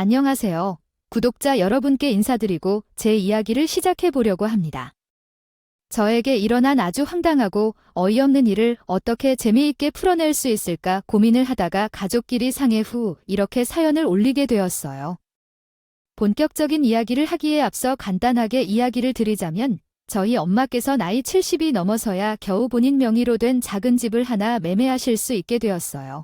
안녕하세요. 구독자 여러분께 인사드리고 제 이야기를 시작해 보려고 합니다. 저에게 일어난 아주 황당하고 어이없는 일을 어떻게 재미있게 풀어낼 수 있을까 고민을 하다가 가족끼리 상의 후 이렇게 사연을 올리게 되었어요. 본격적인 이야기를 하기에 앞서 간단하게 이야기를 드리자면 저희 엄마께서 나이 70이 넘어서야 겨우 본인 명의로 된 작은 집을 하나 매매하실 수 있게 되었어요.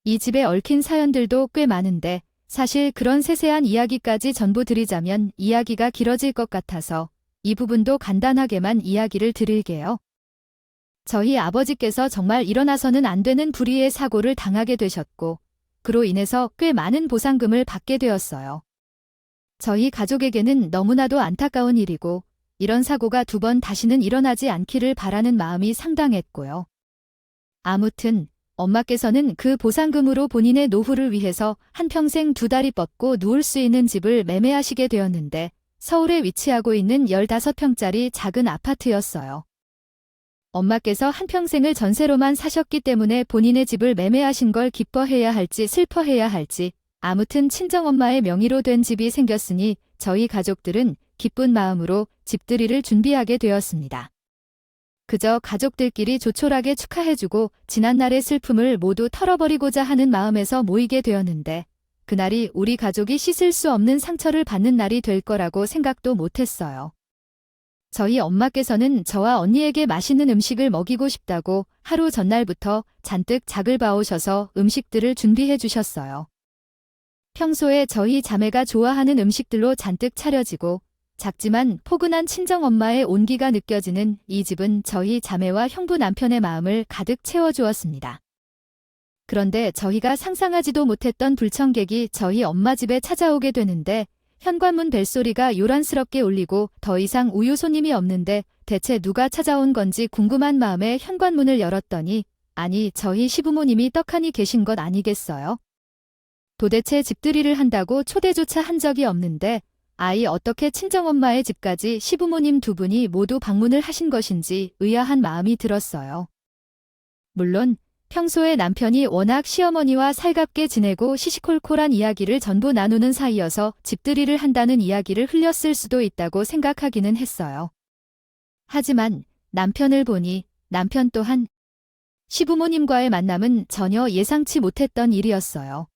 이 집에 얽힌 사연들도 꽤 많은데 사실 그런 세세한 이야기까지 전부 드리자면 이야기가 길어질 것 같아서 이 부분도 간단하게만 이야기를 드릴게요. 저희 아버지께서 정말 일어나서는 안 되는 불의의 사고를 당하게 되셨고 그로 인해서 꽤 많은 보상금을 받게 되었어요. 저희 가족에게는 너무나도 안타까운 일이고 이런 사고가 두 번 다시는 일어나지 않기를 바라는 마음이 상당했고요. 아무튼 엄마께서는 그 보상금으로 본인의 노후를 위해서 한평생 두 다리 뻗고 누울 수 있는 집을 매매하시게 되었는데 서울에 위치하고 있는 15평짜리 작은 아파트였어요. 엄마께서 한평생을 전세로만 사셨기 때문에 본인의 집을 매매하신 걸 기뻐해야 할지 슬퍼해야 할지 아무튼 친정엄마의 명의로 된 집이 생겼으니 저희 가족들은 기쁜 마음으로 집들이를 준비하게 되었습니다. 그저 가족들끼리 조촐하게 축하해주고 지난날의 슬픔을 모두 털어버리고자 하는 마음에서 모이게 되었는데 그날이 우리 가족이 씻을 수 없는 상처를 받는 날이 될 거라고 생각도 못했어요. 저희 엄마께서는 저와 언니에게 맛있는 음식을 먹이고 싶다고 하루 전날부터 잔뜩 작을 봐오셔서 음식들을 준비해 주셨어요. 평소에 저희 자매가 좋아하는 음식들로 잔뜩 차려지고 작지만 포근한 친정엄마의 온기가 느껴지는 이 집은 저희 자매와 형부 남편의 마음을 가득 채워주었습니다. 그런데 저희가 상상하지도 못했던 불청객이 저희 엄마 집에 찾아오게 되는데 현관문 벨소리가 요란스럽게 울리고 더 이상 우유 손님이 없는데 대체 누가 찾아온 건지 궁금한 마음에 현관문을 열었더니 아니 저희 시부모님이 떡하니 계신 것 아니겠어요? 도대체 집들이를 한다고 초대조차 한 적이 없는데 아이 어떻게 친정엄마의 집까지 시부모님 두 분이 모두 방문을 하신 것인지 의아한 마음이 들었어요. 물론 평소에 남편이 워낙 시어머니와 살갑게 지내고 시시콜콜한 이야기를 전부 나누는 사이여서 집들이를 한다는 이야기를 흘렸을 수도 있다고 생각하기는 했어요. 하지만 남편을 보니 남편 또한 시부모님과의 만남은 전혀 예상치 못했던 일이었어요.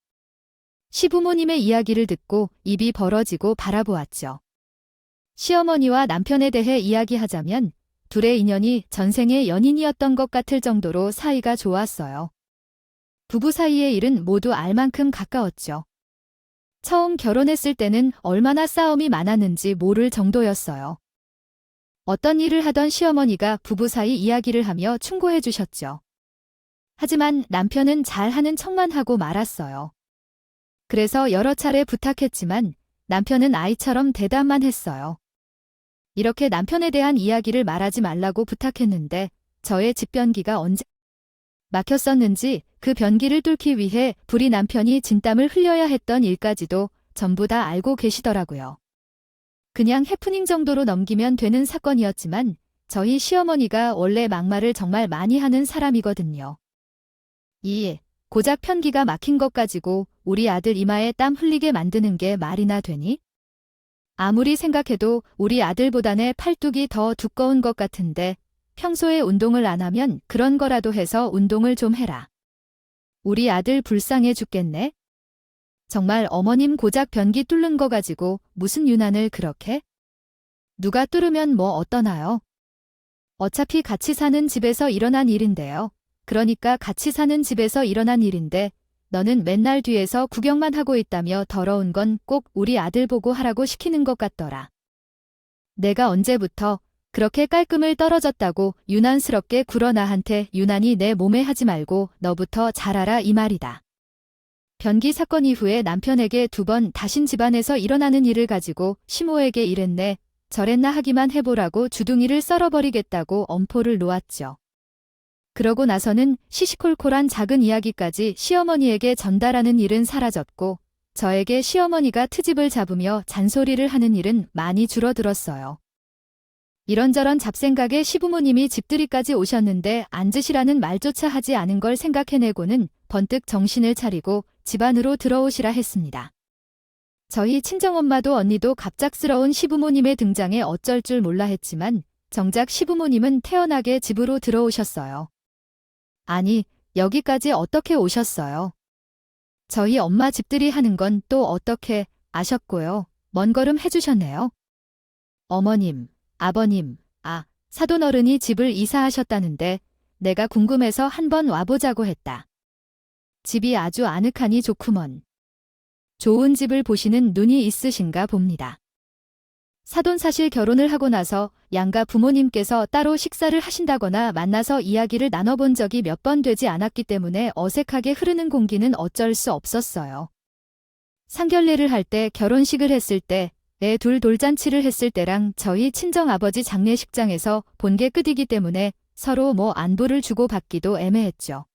시부모님의 이야기를 듣고 입이 벌어지고 바라보았죠. 시어머니와 남편에 대해 이야기하자면 둘의 인연이 전생의 연인이었던 것 같을 정도로 사이가 좋았어요. 부부 사이의 일은 모두 알 만큼 가까웠죠. 처음 결혼했을 때는 얼마나 싸움이 많았는지 모를 정도였어요. 어떤 일을 하던 시어머니가 부부 사이 이야기를 하며 충고해 주셨죠. 하지만 남편은 잘하는 척만 하고 말았어요. 그래서 여러 차례 부탁했지만 남편은 아이처럼 대답만 했어요. 이렇게 남편에 대한 이야기를 말하지 말라고 부탁했는데 저의 집변기가 언제 막혔었는지 그 변기를 뚫기 위해 불이 남편이 진땀을 흘려야 했던 일까지도 전부 다 알고 계시더라고요. 그냥 해프닝 정도로 넘기면 되는 사건이었지만 저희 시어머니가 원래 막말을 정말 많이 하는 사람이거든요. 고작 변기가 막힌 것 가지고 우리 아들 이마에 땀 흘리게 만드는 게 말이나 되니? 아무리 생각해도 우리 아들보다는 팔뚝이 더 두꺼운 것 같은데 평소에 운동을 안 하면 그런 거라도 해서 운동을 좀 해라. 우리 아들 불쌍해 죽겠네. 정말 어머님 고작 변기 뚫는 거 가지고 무슨 유난을 그렇게? 누가 뚫으면 뭐 어떠나요? 어차피 같이 사는 집에서 일어난 일인데요. 그러니까 같이 사는 집에서 일어난 일인데 너는 맨날 뒤에서 구경만 하고 있다며 더러운 건 꼭 우리 아들 보고 하라고 시키는 것 같더라. 내가 언제부터 그렇게 깔끔을 떨어졌다고 유난스럽게 굴어 나한테 유난히 내 몸에 하지 말고 너부터 잘하라 이 말이다. 변기 사건 이후에 남편에게 두 번 다신 집안에서 일어나는 일을 가지고 시모에게 이랬네 저랬나 하기만 해보라고 주둥이를 썰어버리겠다고 엄포를 놓았죠. 그러고 나서는 시시콜콜한 작은 이야기까지 시어머니에게 전달하는 일은 사라졌고 저에게 시어머니가 트집을 잡으며 잔소리를 하는 일은 많이 줄어들었어요. 이런저런 잡생각에 시부모님이 집들이까지 오셨는데 앉으시라는 말조차 하지 않은 걸 생각해내고는 번뜩 정신을 차리고 집 안으로 들어오시라 했습니다. 저희 친정엄마도 언니도 갑작스러운 시부모님의 등장에 어쩔 줄 몰라 했지만 정작 시부모님은 태연하게 집으로 들어오셨어요. 아니, 여기까지 어떻게 오셨어요? 저희 엄마 집들이 하는 건 또 어떻게 아셨고요. 먼 걸음 해주셨네요. 어머님, 아버님, 사돈어른이 집을 이사하셨다는데 내가 궁금해서 한번 와보자고 했다. 집이 아주 아늑하니 좋구먼. 좋은 집을 보시는 눈이 있으신가 봅니다. 사돈사실 결혼을 하고 나서 양가 부모님께서 따로 식사를 하신다거나 만나서 이야기를 나눠본 적이 몇 번 되지 않았기 때문에 어색하게 흐르는 공기는 어쩔 수 없었어요. 상견례를 할 때, 결혼식을 했을 때, 애 둘 돌잔치를 했을 때랑 저희 친정아버지 장례식장에서 본 게 끝이기 때문에 서로 안부를 주고받기도 애매했죠.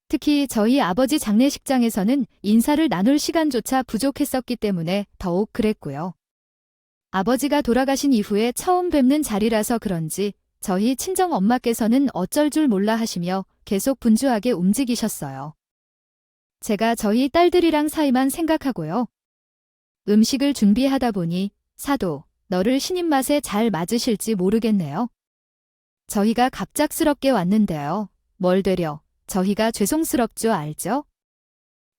특히 저희 아버지 장례식장에서는 인사를 나눌 시간조차 부족했었기 때문에 더욱 그랬고요. 아버지가 돌아가신 이후에 처음 뵙는 자리라서 그런지 저희 친정엄마께서는 어쩔 줄 몰라 하시며 계속 분주하게 움직이셨어요. 제가 저희 딸들이랑 사이만 생각하고요. 음식을 준비하다 보니 사도, 너를 신입 맛에 잘 맞으실지 모르겠네요. 저희가 갑작스럽게 왔는데요. 뭘 되려 저희가 죄송스럽죠 알죠?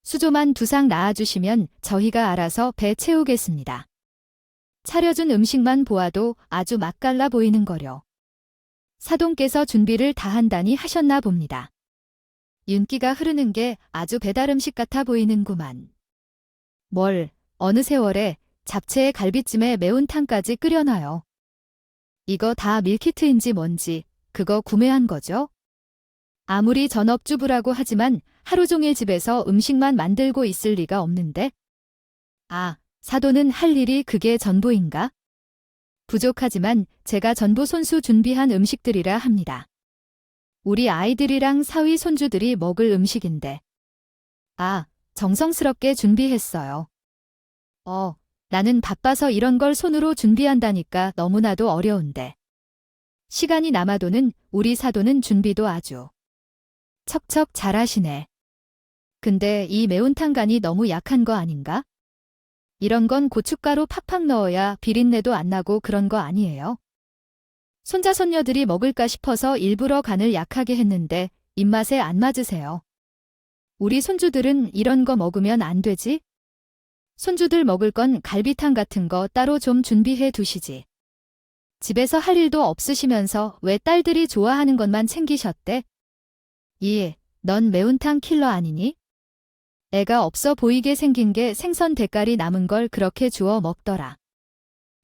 수조만 2상 낳아주시면 저희가 알아서 배 채우겠습니다. 차려준 음식만 보아도 아주 맛깔나 보이는 거려. 사돈께서 준비를 다 한다니 하셨나 봅니다. 윤기가 흐르는 게 아주 배달음식 같아 보이는구만. 어느 세월에 잡채에 갈비찜에 매운탕까지 끓여놔요. 이거 다 밀키트인지 뭔지 그거 구매한 거죠? 아무리 전업주부라고 하지만 하루 종일 집에서 음식만 만들고 있을 리가 없는데? 사돈은 할 일이 그게 전부인가? 부족하지만 제가 전부 손수 준비한 음식들이라 합니다. 우리 아이들이랑 사위 손주들이 먹을 음식인데. 정성스럽게 준비했어요. 나는 바빠서 이런 걸 손으로 준비한다니까 너무나도 어려운데. 시간이 남아도는 우리 사돈은 준비도 아주 척척 잘하시네. 근데 이 매운탕 간이 너무 약한 거 아닌가? 이런 건 고춧가루 팍팍 넣어야 비린내도 안 나고 그런 거 아니에요? 손자 손녀들이 먹을까 싶어서 일부러 간을 약하게 했는데 입맛에 안 맞으세요. 우리 손주들은 이런 거 먹으면 안 되지? 손주들 먹을 건 갈비탕 같은 거 따로 좀 준비해 두시지. 집에서 할 일도 없으시면서 왜 딸들이 좋아하는 것만 챙기셨대? 넌 매운탕 킬러 아니니? 애가 없어 보이게 생긴 게 생선 대가리 남은 걸 그렇게 주워 먹더라.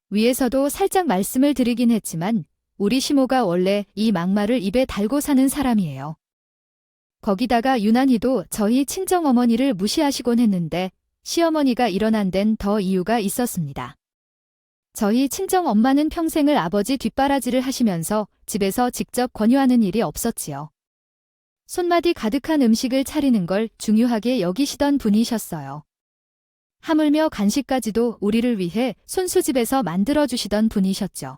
위에서도 살짝 말씀을 드리긴 했지만 우리 시모가 원래 이 막말을 입에 달고 사는 사람이에요. 거기다가 유난히도 저희 친정어머니를 무시하시곤 했는데 시어머니가 일어난 데는 더 이유가 있었습니다. 저희 친정엄마는 평생을 아버지 뒷바라지를 하시면서 집에서 직접 권유하는 일이 없었지요. 손맛이 가득한 음식을 차리는 걸 중요하게 여기시던 분이셨어요. 하물며 간식까지도 우리를 위해 손수집에서 만들어주시던 분이셨죠.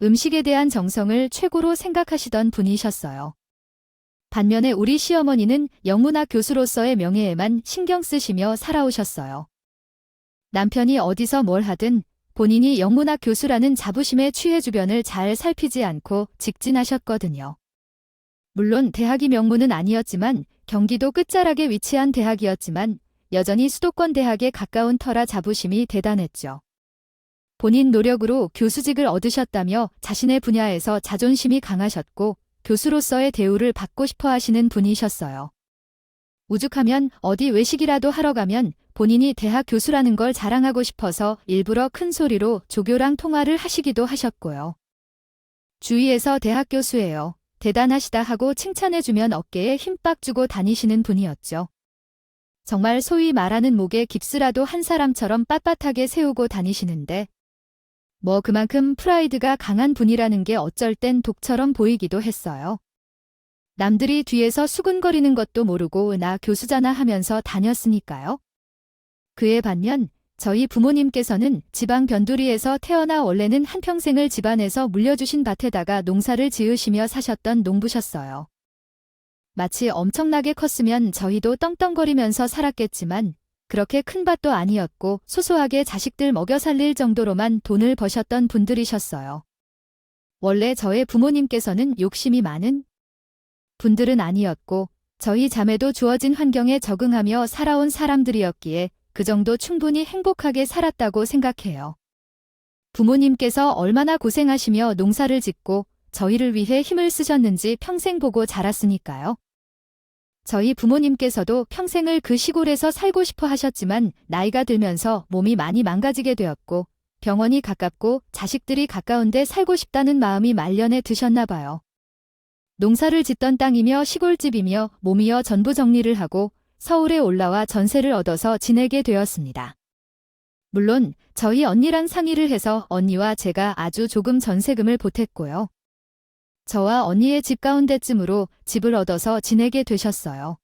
음식에 대한 정성을 최고로 생각하시던 분이셨어요. 반면에 우리 시어머니는 영문학 교수로서의 명예에만 신경 쓰시며 살아오셨어요. 남편이 어디서 뭘 하든 본인이 영문학 교수라는 자부심에 취해 주변을 잘 살피지 않고 직진하셨거든요. 물론 대학이 명문은 아니었지만 경기도 끝자락에 위치한 대학이었지만 여전히 수도권 대학에 가까운 터라 자부심이 대단했죠. 본인 노력으로 교수직을 얻으셨다며 자신의 분야에서 자존심이 강하셨고 교수로서의 대우를 받고 싶어 하시는 분이셨어요. 오죽하면 어디 외식이라도 하러 가면 본인이 대학 교수라는 걸 자랑하고 싶어서 일부러 큰 소리로 조교랑 통화를 하시기도 하셨고요. 주위에서 대학 교수예요. 대단하시다 하고 칭찬해주면 어깨에 힘 빡 주고 다니시는 분이었죠. 정말 소위 말하는 목에 깁스라도 한 사람처럼 빳빳하게 세우고 다니시는데 그만큼 프라이드가 강한 분이라는 게 어쩔 땐 독처럼 보이기도 했어요. 남들이 뒤에서 수근거리는 것도 모르고 나 교수잖아 하면서 다녔으니까요. 그에 반면 저희 부모님께서는 지방 변두리에서 태어나 원래는 한평생을 집안에서 물려주신 밭에다가 농사를 지으시며 사셨던 농부셨어요. 마치 엄청나게 컸으면 저희도 떵떵거리면서 살았겠지만 그렇게 큰 밭도 아니었고 소소하게 자식들 먹여 살릴 정도로만 돈을 버셨던 분들이셨어요. 원래 저의 부모님께서는 욕심이 많은 분들은 아니었고 저희 자매도 주어진 환경에 적응하며 살아온 사람들이었기에 그 정도 충분히 행복하게 살았다고 생각해요. 부모님께서 얼마나 고생하시며 농사를 짓고 저희를 위해 힘을 쓰셨는지 평생 보고 자랐으니까요. 저희 부모님께서도 평생을 그 시골에서 살고 싶어 하셨지만 나이가 들면서 몸이 많이 망가지게 되었고 병원이 가깝고 자식들이 가까운데 살고 싶다는 마음이 말년에 드셨나 봐요. 농사를 짓던 땅이며 시골집이며 몸이여 전부 정리를 하고 서울에 올라와 전세를 얻어서 지내게 되었습니다. 물론 저희 언니랑 상의를 해서 언니와 제가 아주 조금 전세금을 보탰고요. 저와 언니의 집 가운데쯤으로 집을 얻어서 지내게 되셨어요.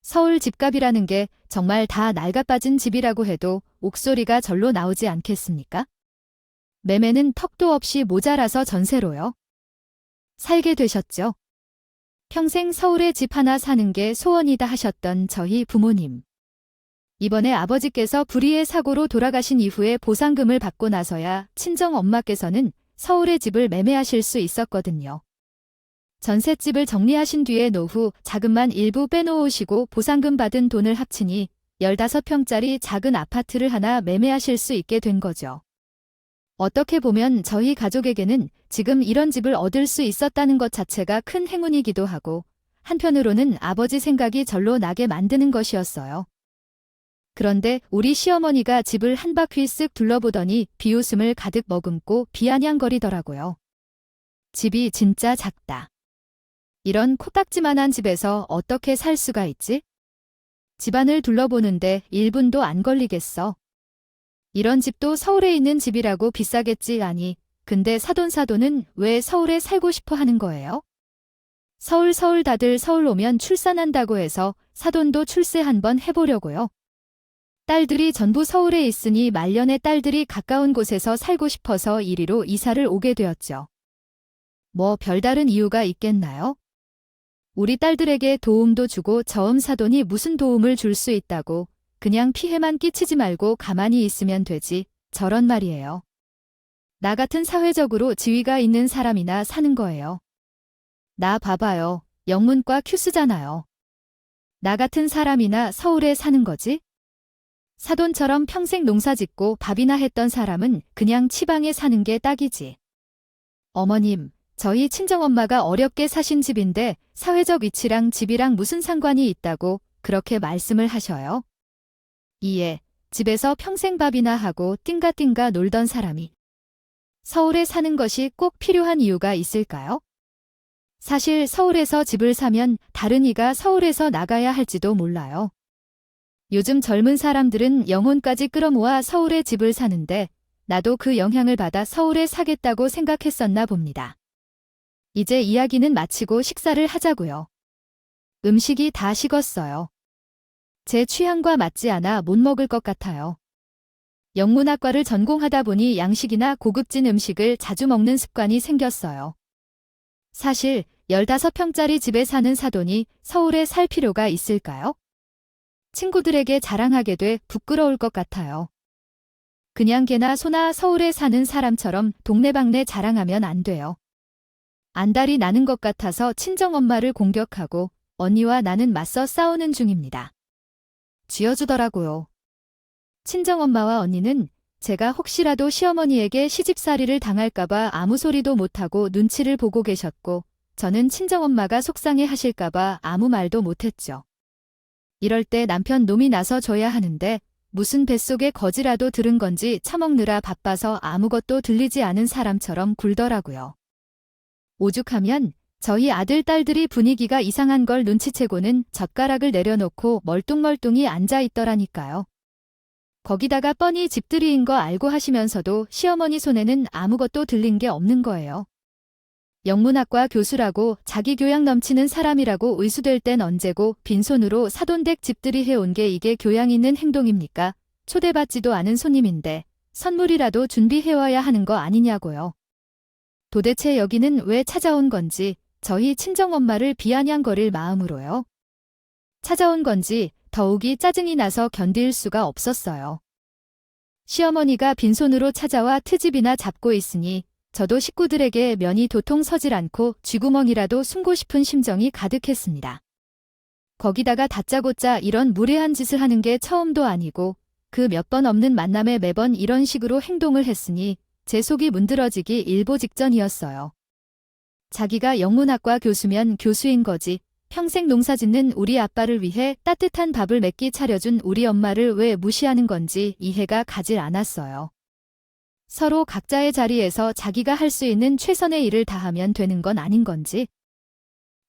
서울 집값이라는 게 정말 다 낡아빠진 집이라고 해도 옥소리가 절로 나오지 않겠습니까? 매매는 턱도 없이 모자라서 전세로요. 살게 되셨죠. 평생 서울에 집 하나 사는 게 소원이다 하셨던 저희 부모님. 이번에 아버지께서 불의의 사고로 돌아가신 이후에 보상금을 받고 나서야 친정 엄마께서는 서울의 집을 매매하실 수 있었거든요. 전셋집을 정리하신 뒤에 노후 자금만 일부 빼놓으시고 보상금 받은 돈을 합치니 15평짜리 작은 아파트를 하나 매매하실 수 있게 된 거죠. 어떻게 보면 저희 가족에게는 지금 이런 집을 얻을 수 있었다는 것 자체가 큰 행운이기도 하고 한편으로는 아버지 생각이 절로 나게 만드는 것이었어요. 그런데 우리 시어머니가 집을 한 바퀴 쓱 둘러보더니 비웃음을 가득 머금고 비아냥거리더라고요. 집이 진짜 작다. 이런 코딱지만한 집에서 어떻게 살 수가 있지? 집안을 둘러보는데 1분도 안 걸리겠어. 이런 집도 서울에 있는 집이라고 비싸겠지. 아니, 근데 사돈은 왜 서울에 살고 싶어 하는 거예요? 서울 다들 서울 오면 출산한다고 해서 사돈도 출세 한번 해보려고요. 딸들이 전부 서울에 있으니 말년에 딸들이 가까운 곳에서 살고 싶어서 이리로 이사를 오게 되었죠. 뭐 별다른 이유가 있겠나요? 우리 딸들에게 도움도 주고 저음 사돈이 무슨 도움을 줄 수 있다고 그냥 피해만 끼치지 말고 가만히 있으면 되지 저런 말이에요. 나 같은 사회적으로 지위가 있는 사람이나 사는 거예요. 나 봐봐요. 영문과 큐스잖아요. 나 같은 사람이나 서울에 사는 거지? 사돈처럼 평생 농사짓고 밥이나 했던 사람은 그냥 치방에 사는 게 딱이지. 어머님, 저희 친정엄마가 어렵게 사신 집인데 사회적 위치랑 집이랑 무슨 상관이 있다고 그렇게 말씀을 하셔요? 이에 집에서 평생 밥이나 하고 띵가띵가 놀던 사람이 서울에 사는 것이 꼭 필요한 이유가 있을까요? 사실 서울에서 집을 사면 다른 이가 서울에서 나가야 할지도 몰라요. 요즘 젊은 사람들은 영혼까지 끌어모아 서울에 집을 사는데 나도 그 영향을 받아 서울에 사겠다고 생각했었나 봅니다. 이제 이야기는 마치고 식사를 하자고요. 음식이 다 식었어요. 제 취향과 맞지 않아 못 먹을 것 같아요. 영문학과를 전공하다 보니 양식이나 고급진 음식을 자주 먹는 습관이 생겼어요. 사실 15평짜리 집에 사는 사돈이 서울에 살 필요가 있을까요? 친구들에게 자랑하게 돼 부끄러울 것 같아요. 그냥 개나 소나 서울에 사는 사람처럼 동네방네 자랑하면 안 돼요. 안달이 나는 것 같아서 친정엄마를 공격하고 언니와 나는 맞서 싸우는 중입니다. 쥐어주더라고요. 친정엄마와 언니는 제가 혹시라도 시어머니에게 시집살이를 당할까봐 아무 소리도 못하고 눈치를 보고 계셨고 저는 친정엄마가 속상해 하실까봐 아무 말도 못했죠. 이럴 때 남편 놈이 나서줘야 하는데 무슨 뱃속에 거지라도 들은 건지 처먹느라 바빠서 아무것도 들리지 않은 사람처럼 굴더라고요. 오죽하면 저희 아들 딸들이 분위기가 이상한 걸 눈치채고는 젓가락을 내려놓고 멀뚱멀뚱히 앉아있더라니까요. 거기다가 뻔히 집들이인 거 알고 하시면서도 시어머니 손에는 아무것도 들린 게 없는 거예요. 영문학과 교수라고 자기 교양 넘치는 사람이라고 의수될 땐 언제고 빈손으로 사돈댁 집들이 해온 게 이게 교양 있는 행동입니까? 초대받지도 않은 손님인데 선물이라도 준비해와야 하는 거 아니냐고요. 도대체 여기는 왜 찾아온 건지 저희 친정엄마를 비아냥거릴 마음으로요. 찾아온 건지 더욱이 짜증이 나서 견딜 수가 없었어요. 시어머니가 빈손으로 찾아와 트집이나 잡고 있으니 저도 식구들에게 면이 도통 서질 않고 쥐구멍이라도 숨고 싶은 심정이 가득했습니다. 거기다가 다짜고짜 이런 무례한 짓을 하는 게 처음도 아니고 그 몇 번 없는 만남에 매번 이런 식으로 행동을 했으니 제 속이 문드러지기 일보 직전이었어요. 자기가 영문학과 교수면 교수인 거지 평생 농사짓는 우리 아빠를 위해 따뜻한 밥을 몇 끼 차려준 우리 엄마를 왜 무시하는 건지 이해가 가질 않았어요. 서로 각자의 자리에서 자기가 할 수 있는 최선의 일을 다하면 되는 건 아닌 건지.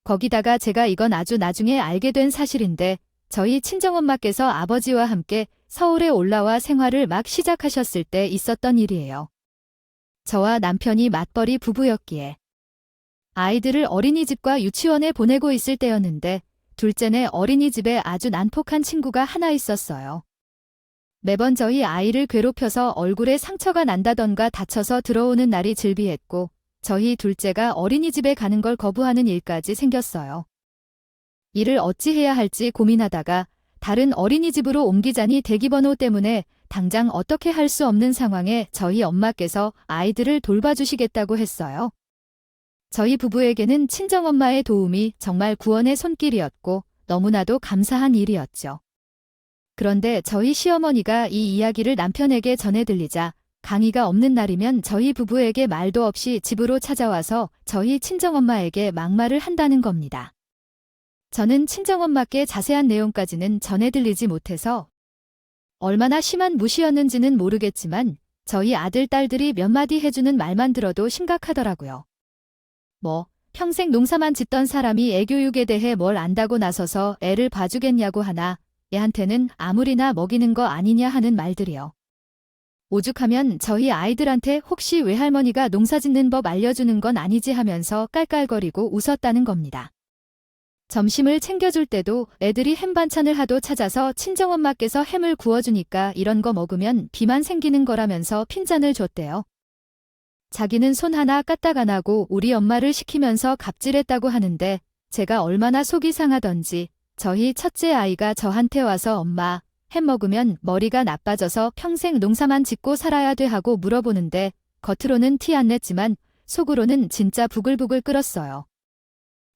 거기다가 제가 이건 아주 나중에 알게 된 사실인데 저희 친정엄마께서 아버지와 함께 서울에 올라와 생활을 막 시작하셨을 때 있었던 일이에요. 저와 남편이 맞벌이 부부였기에 아이들을 어린이집과 유치원에 보내고 있을 때였는데 둘째네 어린이집에 아주 난폭한 친구가 하나 있었어요. 매번 저희 아이를 괴롭혀서 얼굴에 상처가 난다던가 다쳐서 들어오는 날이 즐비했고 저희 둘째가 어린이집에 가는 걸 거부하는 일까지 생겼어요. 이를 어찌해야 할지 고민하다가 다른 어린이집으로 옮기자니 대기번호 때문에 당장 어떻게 할 수 없는 상황에 저희 엄마께서 아이들을 돌봐주시겠다고 했어요. 저희 부부에게는 친정엄마의 도움이 정말 구원의 손길이었고 너무나도 감사한 일이었죠. 그런데 저희 시어머니가 이 이야기를 남편에게 전해 들리자 강의가 없는 날이면 저희 부부에게 말도 없이 집으로 찾아와서 저희 친정엄마에게 막말을 한다는 겁니다. 저는 친정엄마께 자세한 내용까지는 전해 들리지 못해서 얼마나 심한 무시였는지는 모르겠지만 저희 아들, 딸들이 몇 마디 해주는 말만 들어도 심각하더라고요. 평생 농사만 짓던 사람이 애 교육에 대해 뭘 안다고 나서서 애를 봐주겠냐고 하나 애한테는 아무리나 먹이는 거 아니냐 하는 말들이요. 오죽하면 저희 아이들한테 혹시 외할머니가 농사 짓는 법 알려주는 건 아니지 하면서 깔깔거리고 웃었다는 겁니다. 점심을 챙겨줄 때도 애들이 햄 반찬을 하도 찾아서 친정엄마께서 햄을 구워주니까 이런 거 먹으면 비만 생기는 거라면서 핀잔을 줬대요. 자기는 손 하나 까딱 안 하고 우리 엄마를 시키면서 갑질했다고 하는데 제가 얼마나 속이 상하던지 저희 첫째 아이가 저한테 와서 엄마, 햄 먹으면 머리가 나빠져서 평생 농사만 짓고 살아야 돼 하고 물어보는데 겉으로는 티 안 냈지만 속으로는 진짜 부글부글 끓었어요.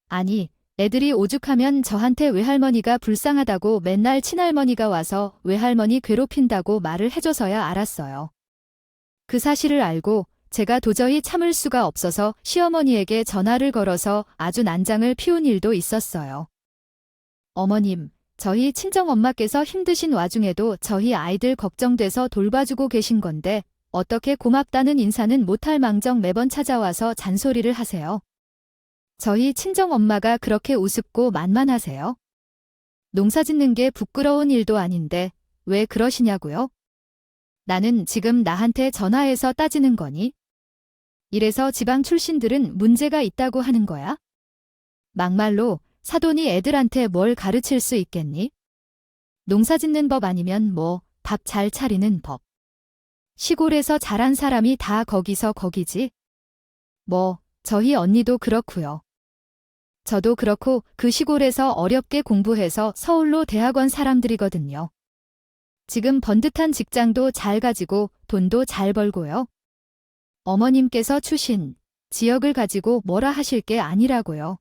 아니, 애들이 오죽하면 저한테 외할머니가 불쌍하다고 맨날 친할머니가 와서 외할머니 괴롭힌다고 말을 해줘서야 알았어요. 그 사실을 알고 제가 도저히 참을 수가 없어서 시어머니에게 전화를 걸어서 아주 난장을 피운 일도 있었어요. 어머님, 저희 친정엄마께서 힘드신 와중에도 저희 아이들 걱정돼서 돌봐주고 계신 건데 어떻게 고맙다는 인사는 못할 망정 매번 찾아와서 잔소리를 하세요. 저희 친정엄마가 그렇게 우습고 만만하세요? 농사 짓는 게 부끄러운 일도 아닌데 왜 그러시냐고요? 나는 지금 나한테 전화해서 따지는 거니? 이래서 지방 출신들은 문제가 있다고 하는 거야? 막말로 사돈이 애들한테 뭘 가르칠 수 있겠니? 농사 짓는 법 아니면 밥 잘 차리는 법. 시골에서 자란 사람이 다 거기서 거기지. 저희 언니도 그렇고요. 저도 그렇고 그 시골에서 어렵게 공부해서 서울로 대학원 사람들이거든요. 지금 번듯한 직장도 잘 가지고 돈도 잘 벌고요. 어머님께서 추신 지역을 가지고 뭐라 하실 게 아니라고요.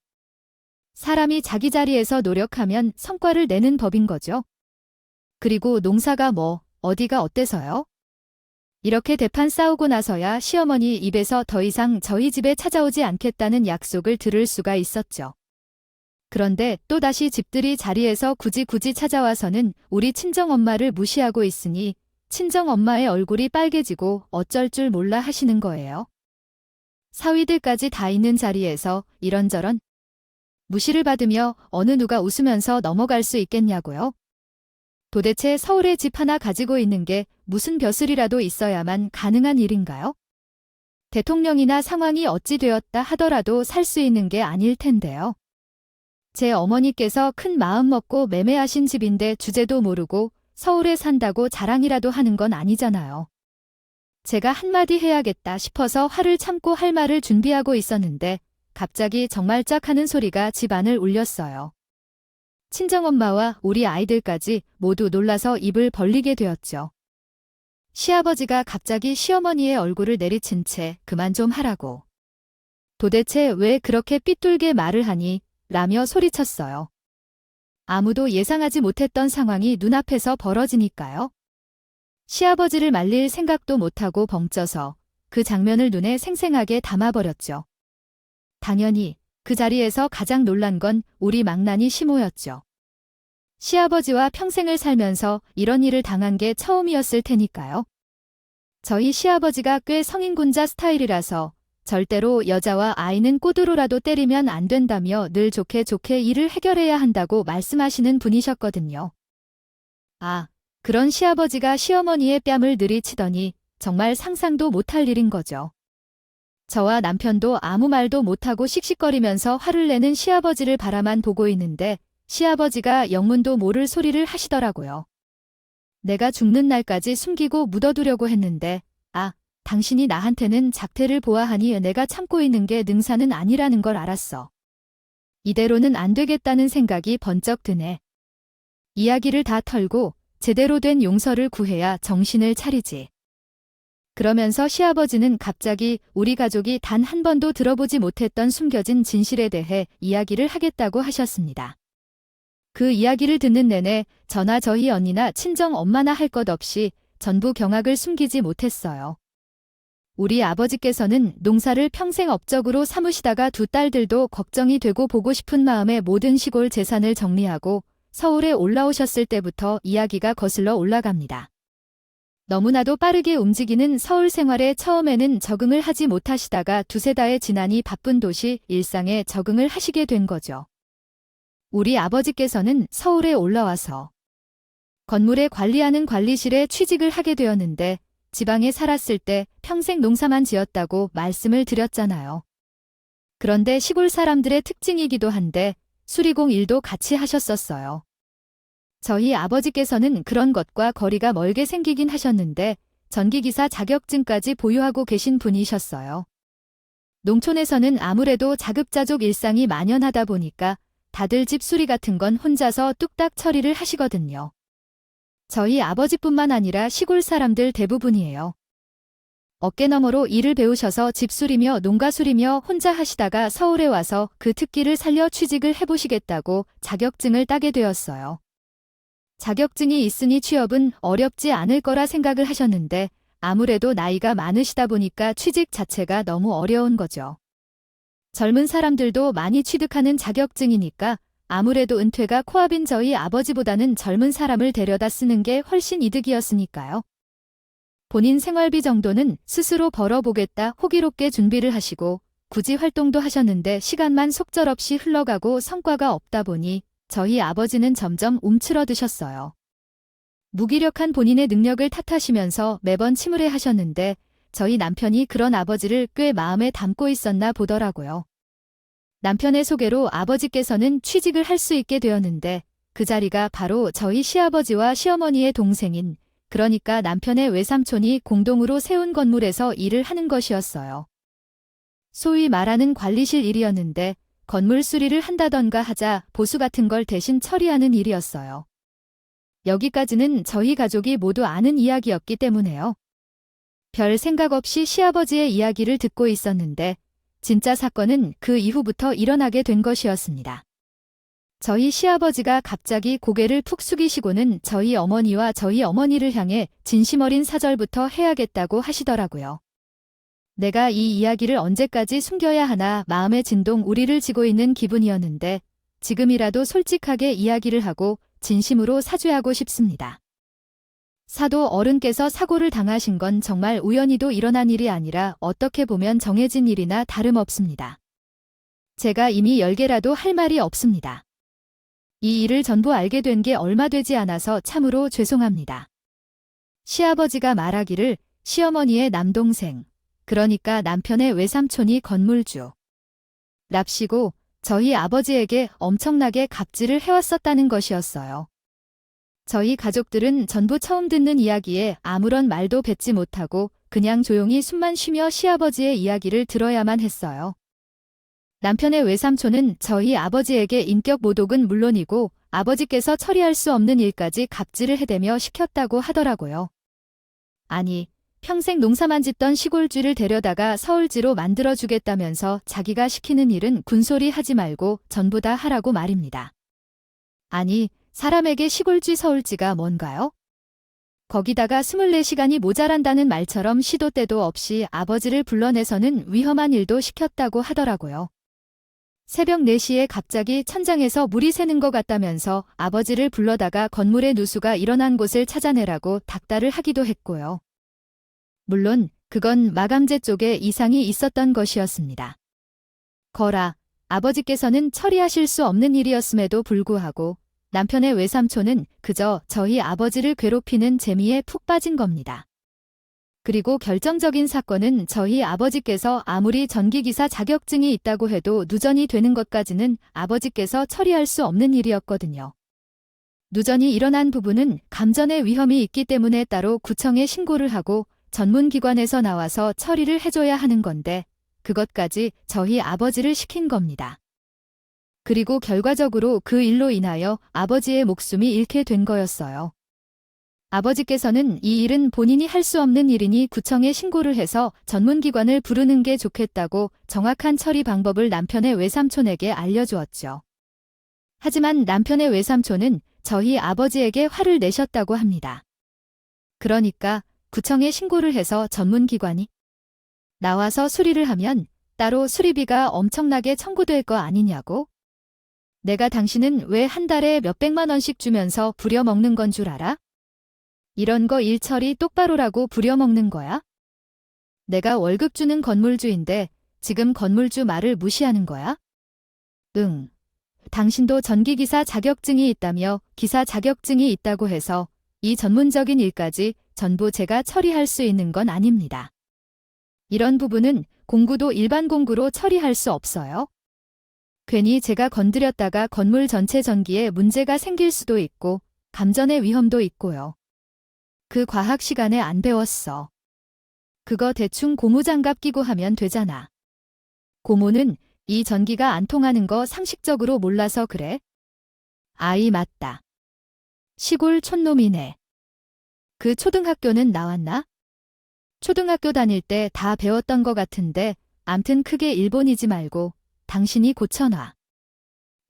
사람이 자기 자리에서 노력하면 성과를 내는 법인 거죠. 그리고 농사가 어디가 어때서요? 이렇게 대판 싸우고 나서야 시어머니 입에서 더 이상 저희 집에 찾아오지 않겠다는 약속을 들을 수가 있었죠. 그런데 또다시 집들이 자리에서 굳이 찾아와서는 우리 친정엄마를 무시하고 있으니 친정엄마의 얼굴이 빨개지고 어쩔 줄 몰라 하시는 거예요. 사위들까지 다 있는 자리에서 이런저런 무시를 받으며 어느 누가 웃으면서 넘어갈 수 있겠냐고요? 도대체 서울에 집 하나 가지고 있는 게 무슨 벼슬이라도 있어야만 가능한 일인가요? 대통령이나 상황이 어찌 되었다 하더라도 살 수 있는 게 아닐 텐데요. 제 어머니께서 큰 마음 먹고 매매하신 집인데 주제도 모르고 서울에 산다고 자랑이라도 하는 건 아니잖아요. 제가 한마디 해야겠다 싶어서 화를 참고 할 말을 준비하고 있었는데 갑자기 정말 짝 하는 소리가 집 안을 울렸어요. 친정엄마와 우리 아이들까지 모두 놀라서 입을 벌리게 되었죠. 시아버지가 갑자기 시어머니의 얼굴을 내리친 채 그만 좀 하라고. 도대체 왜 그렇게 삐뚤게 말을 하니? 라며 소리쳤어요. 아무도 예상하지 못했던 상황이 눈앞에서 벌어지니까요. 시아버지를 말릴 생각도 못하고 벙쪄서 그 장면을 눈에 생생하게 담아버렸죠. 당연히 그 자리에서 가장 놀란 건 우리 망나니 시모였죠. 시아버지와 평생을 살면서 이런 일을 당한 게 처음이었을 테니까요. 저희 시아버지가 꽤 성인군자 스타일이라서 절대로 여자와 아이는 꼬두로라도 때리면 안 된다며 늘 좋게 좋게 일을 해결해야 한다고 말씀하시는 분이셨거든요. 아, 그런 시아버지가 시어머니의 뺨을 들이치더니 정말 상상도 못할 일인 거죠. 저와 남편도 아무 말도 못하고 씩씩거리면서 화를 내는 시아버지를 바라만 보고 있는데 시아버지가 영문도 모를 소리를 하시더라고요. 내가 죽는 날까지 숨기고 묻어두려고 했는데 당신이 나한테는 작태를 보아하니 내가 참고 있는 게 능사는 아니라는 걸 알았어. 이대로는 안 되겠다는 생각이 번쩍 드네. 이야기를 다 털고 제대로 된 용서를 구해야 정신을 차리지. 그러면서 시아버지는 갑자기 우리 가족이 단 한 번도 들어보지 못했던 숨겨진 진실에 대해 이야기를 하겠다고 하셨습니다. 그 이야기를 듣는 내내 저나 저희 언니나 친정 엄마나 할 것 없이 전부 경악을 숨기지 못했어요. 우리 아버지께서는 농사를 평생 업적으로 삼으시다가 두 딸들도 걱정이 되고 보고 싶은 마음에 모든 시골 재산을 정리하고 서울에 올라오셨을 때부터 이야기가 거슬러 올라갑니다. 너무나도 빠르게 움직이는 서울 생활에 처음에는 적응을 하지 못하시다가 두세 달의 지나니 바쁜 도시 일상에 적응을 하시게 된 거죠. 우리 아버지께서는 서울에 올라와서 건물에 관리하는 관리실에 취직을 하게 되었는데 지방에 살았을 때 평생 농사만 지었다고 말씀을 드렸잖아요. 그런데 시골 사람들의 특징이기도 한데 수리공 일도 같이 하셨었어요. 저희 아버지께서는 그런 것과 거리가 멀게 생기긴 하셨는데 전기기사 자격증까지 보유하고 계신 분이셨어요. 농촌에서는 아무래도 자급자족 일상이 만연하다 보니까 다들 집 수리 같은 건 혼자서 뚝딱 처리를 하시거든요. 저희 아버지뿐만 아니라 시골 사람들 대부분이에요. 어깨너머로 일을 배우셔서 집수리며 농가수리며 혼자 하시다가 서울에 와서 그 특기를 살려 취직을 해보시겠다고 자격증을 따게 되었어요. 자격증이 있으니 취업은 어렵지 않을 거라 생각을 하셨는데 아무래도 나이가 많으시다 보니까 취직 자체가 너무 어려운 거죠. 젊은 사람들도 많이 취득하는 자격증이니까 아무래도 은퇴가 코앞인 저희 아버지보다는 젊은 사람을 데려다 쓰는 게 훨씬 이득이었으니까요. 본인 생활비 정도는 스스로 벌어보겠다 호기롭게 준비를 하시고 굳이 활동도 하셨는데 시간만 속절없이 흘러가고 성과가 없다 보니 저희 아버지는 점점 움츠러드셨어요. 무기력한 본인의 능력을 탓하시면서 매번 침울해 하셨는데 저희 남편이 그런 아버지를 꽤 마음에 담고 있었나 보더라고요. 남편의 소개로 아버지께서는 취직을 할 수 있게 되었는데 그 자리가 바로 저희 시아버지와 시어머니의 동생인 그러니까 남편의 외삼촌이 공동으로 세운 건물에서 일을 하는 것이었어요. 소위 말하는 관리실 일이었는데 건물 수리를 한다던가 하자 보수 같은 걸 대신 처리하는 일이었어요. 여기까지는 저희 가족이 모두 아는 이야기였기 때문에요. 별 생각 없이 시아버지의 이야기를 듣고 있었는데 진짜 사건은 그 이후부터 일어나게 된 것이었습니다. 저희 시아버지가 갑자기 고개를 푹 숙이시고는 저희 어머니와 저희 어머니를 향해 진심 어린 사절부터 해야겠다고 하시더라고요. 내가 이 이야기를 언제까지 숨겨야 하나 마음의 진동 우리를 지고 있는 기분이었는데 지금이라도 솔직하게 이야기를 하고 진심으로 사죄하고 싶습니다. 사도 어른께서 사고를 당하신 건 정말 우연히도 일어난 일이 아니라 어떻게 보면 정해진 일이나 다름없습니다. 제가 이미 10개라도 할 말이 없습니다. 이 일을 전부 알게 된 게 얼마 되지 않아서 참으로 죄송합니다. 시아버지가 말하기를 시어머니의 남동생, 그러니까 남편의 외삼촌이 건물주 랍시고 저희 아버지에게 엄청나게 갑질을 해왔었다는 것이었어요. 저희 가족들은 전부 처음 듣는 이야기에 아무런 말도 뱉지 못하고 그냥 조용히 숨만 쉬며 시아버지의 이야기를 들어야만 했어요. 남편의 외삼촌은 저희 아버지에게 인격 모독은 물론이고 아버지께서 처리할 수 없는 일까지 갑질을 해대며 시켰다고 하더라고요. 아니, 평생 농사만 짓던 시골쥐를 데려다가 서울쥐로 만들어주겠다면서 자기가 시키는 일은 군소리 하지 말고 전부 다 하라고 말입니다. 아니, 사람에게 시골쥐 서울쥐가 뭔가요? 거기다가 24시간이 모자란다는 말처럼 시도 때도 없이 아버지를 불러내서는 위험한 일도 시켰다고 하더라고요. 새벽 4시에 갑자기 천장에서 물이 새는 것 같다면서 아버지를 불러다가 건물의 누수가 일어난 곳을 찾아내라고 닥달을 하기도 했고요. 물론 그건 마감재 쪽에 이상이 있었던 것이었습니다. 거라, 아버지께서는 처리하실 수 없는 일이었음에도 불구하고 남편의 외삼촌은 그저 저희 아버지를 괴롭히는 재미에 푹 빠진 겁니다. 그리고 결정적인 사건은 저희 아버지께서 아무리 전기기사 자격증이 있다고 해도 누전이 되는 것까지는 아버지께서 처리할 수 없는 일이었거든요. 누전이 일어난 부분은 감전의 위험이 있기 때문에 따로 구청에 신고를 하고 전문기관에서 나와서 처리를 해줘야 하는 건데 그것까지 저희 아버지를 시킨 겁니다. 그리고 결과적으로 그 일로 인하여 아버지의 목숨이 잃게 된 거였어요. 아버지께서는 이 일은 본인이 할 수 없는 일이니 구청에 신고를 해서 전문기관을 부르는 게 좋겠다고 정확한 처리 방법을 남편의 외삼촌에게 알려주었죠. 하지만 남편의 외삼촌은 저희 아버지에게 화를 내셨다고 합니다. 그러니까 구청에 신고를 해서 전문기관이 나와서 수리를 하면 따로 수리비가 엄청나게 청구될 거 아니냐고? 내가 당신은 왜 한 달에 몇백만 원씩 주면서 부려먹는 건 줄 알아? 이런 거 일처리 똑바로라고 부려먹는 거야? 내가 월급 주는 건물주인데 지금 건물주 말을 무시하는 거야? 응. 당신도 전기기사 자격증이 있다며 기사 자격증이 있다고 해서 이 전문적인 일까지 전부 제가 처리할 수 있는 건 아닙니다. 이런 부분은 공구도 일반 공구로 처리할 수 없어요. 괜히 제가 건드렸다가 건물 전체 전기에 문제가 생길 수도 있고 감전의 위험도 있고요. 그 과학 시간에 안 배웠어. 그거 대충 고무장갑 끼고 하면 되잖아. 고모는 이 전기가 안 통하는 거 상식적으로 몰라서 그래? 아이 맞다. 시골 촌놈이네. 그 초등학교는 나왔나? 초등학교 다닐 때 다 배웠던 거 같은데 암튼 크게 일본이지 말고 당신이 고쳐놔.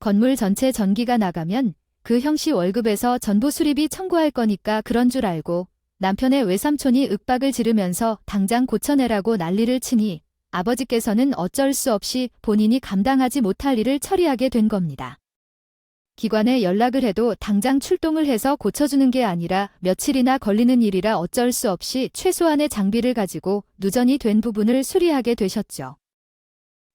건물 전체 전기가 나가면 그 형씨 월급에서 전부 수리비 청구할 거니까 그런 줄 알고 남편의 외삼촌이 윽박을 지르면서 당장 고쳐내라고 난리를 치니 아버지께서는 어쩔 수 없이 본인이 감당하지 못할 일을 처리하게 된 겁니다. 기관에 연락을 해도 당장 출동을 해서 고쳐주는 게 아니라 며칠이나 걸리는 일이라 어쩔 수 없이 최소한의 장비를 가지고 누전이 된 부분을 수리하게 되셨죠.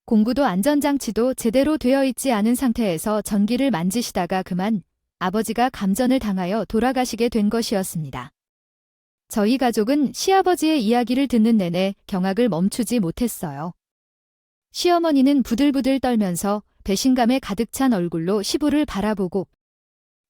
공구도 안전장치도 제대로 되어 있지 않은 상태에서 전기를 만지시다가 그만 아버지가 감전을 당하여 돌아가시게 된 것이었습니다. 저희 가족은 시아버지의 이야기를 듣는 내내 경악을 멈추지 못했어요. 시어머니는 부들부들 떨면서 배신감에 가득 찬 얼굴로 시부를 바라보고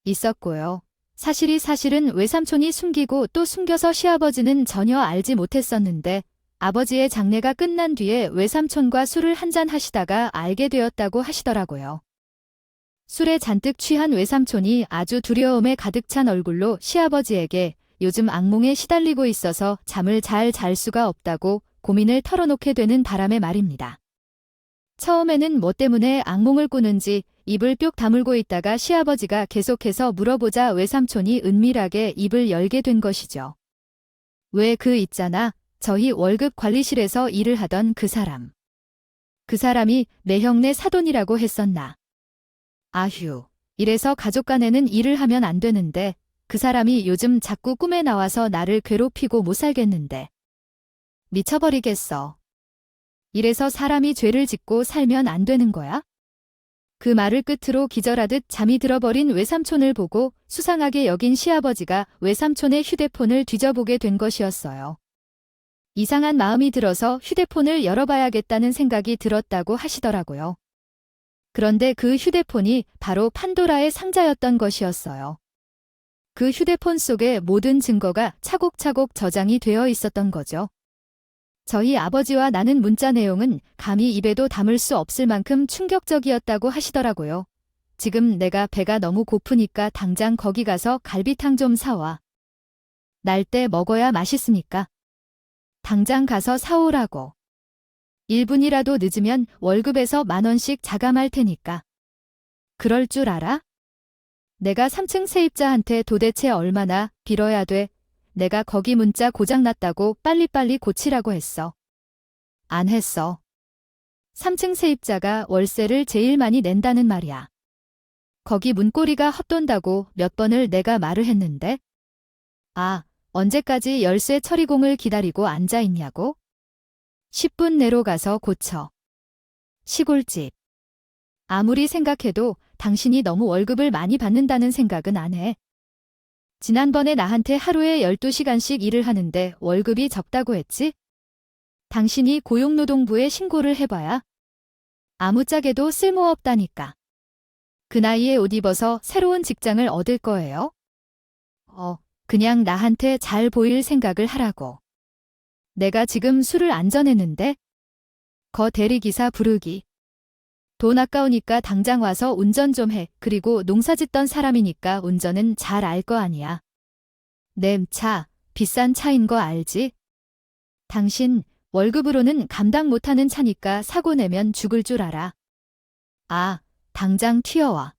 있었고요. 사실은 외삼촌이 숨기고 또 숨겨서 시아버지는 전혀 알지 못했었는데 아버지의 장례가 끝난 뒤에 외삼촌과 술을 한잔 하시다가 알게 되었다고 하시더라고요. 술에 잔뜩 취한 외삼촌이 아주 두려움에 가득 찬 얼굴로 시아버지에게 요즘 악몽에 시달리고 있어서 잠을 잘 잘 수가 없다고 고민을 털어놓게 되는 바람에 말입니다. 처음에는 뭐 때문에 악몽을 꾸는지 입을 뿅 다물고 있다가 시아버지가 계속해서 물어보자 외삼촌이 은밀하게 입을 열게 된 것이죠. 왜 그 있잖아. 저희 월급 관리실에서 일을 하던 그 사람. 그 사람이 내 형네 사돈이라고 했었나. 아휴, 이래서 가족 간에는 일을 하면 안 되는데 그 사람이 요즘 자꾸 꿈에 나와서 나를 괴롭히고 못 살겠는데. 미쳐버리겠어. 이래서 사람이 죄를 짓고 살면 안 되는 거야? 그 말을 끝으로 기절하듯 잠이 들어버린 외삼촌을 보고 수상하게 여긴 시아버지가 외삼촌의 휴대폰을 뒤져보게 된 것이었어요. 이상한 마음이 들어서 휴대폰을 열어봐야겠다는 생각이 들었다고 하시더라고요. 그런데 그 휴대폰이 바로 판도라의 상자였던 것이었어요. 그 휴대폰 속에 모든 증거가 차곡차곡 저장이 되어 있었던 거죠. 저희 아버지와 나눈 문자 내용은 감히 입에도 담을 수 없을 만큼 충격적이었다고 하시더라고요. 지금 내가 배가 너무 고프니까 당장 거기 가서 갈비탕 좀 사와. 날 때 먹어야 맛있으니까. 당장 가서 사오라고. 1분이라도 늦으면 월급에서 10,000원씩 자감할 테니까. 그럴 줄 알아? 내가 3층 세입자한테 도대체 얼마나 빌어야 돼? 내가 거기 문자 고장났다고 빨리빨리 고치라고 했어. 안 했어. 3층 세입자가 월세를 제일 많이 낸다는 말이야. 거기 문고리가 헛돈다고 몇 번을 내가 말을 했는데? 아, 언제까지 열쇠 처리공을 기다리고 앉아있냐고? 10분 내로 가서 고쳐. 시골집. 아무리 생각해도 당신이 너무 월급을 많이 받는다는 생각은 안 해. 지난번에 나한테 하루에 12시간씩 일을 하는데 월급이 적다고 했지? 당신이 고용노동부에 신고를 해봐야. 아무짝에도 쓸모없다니까. 그 나이에 옷 입어서 새로운 직장을 얻을 거예요? 그냥 나한테 잘 보일 생각을 하라고. 내가 지금 술을 안 전했는데? 거 대리기사 부르기. 돈 아까우니까 당장 와서 운전 좀 해. 그리고 농사짓던 사람이니까 운전은 잘 알 거 아니야. 내 차, 비싼 차인 거 알지? 당신 월급으로는 감당 못하는 차니까 사고 내면 죽을 줄 알아. 아, 당장 튀어와.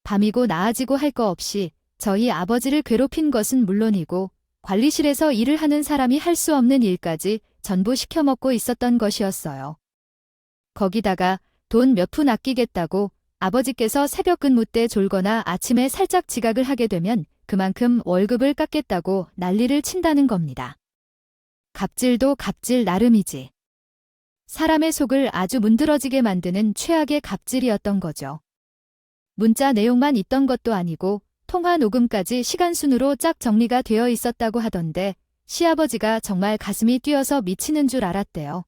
밤이고 나아지고 할 거 없이 저희 아버지를 괴롭힌 것은 물론이고 관리실에서 일을 하는 사람이 할 수 없는 일까지 전부 시켜먹고 있었던 것이었어요. 거기다가 돈 몇 푼 아끼겠다고 아버지께서 새벽 근무 때 졸거나 아침에 살짝 지각을 하게 되면 그만큼 월급을 깎겠다고 난리를 친다는 겁니다. 갑질도 갑질 나름이지. 사람의 속을 아주 문드러지게 만드는 최악의 갑질이었던 거죠. 문자 내용만 있던 것도 아니고 통화 녹음까지 시간순으로 쫙 정리가 되어 있었다고 하던데 시아버지가 정말 가슴이 뛰어서 미치는 줄 알았대요.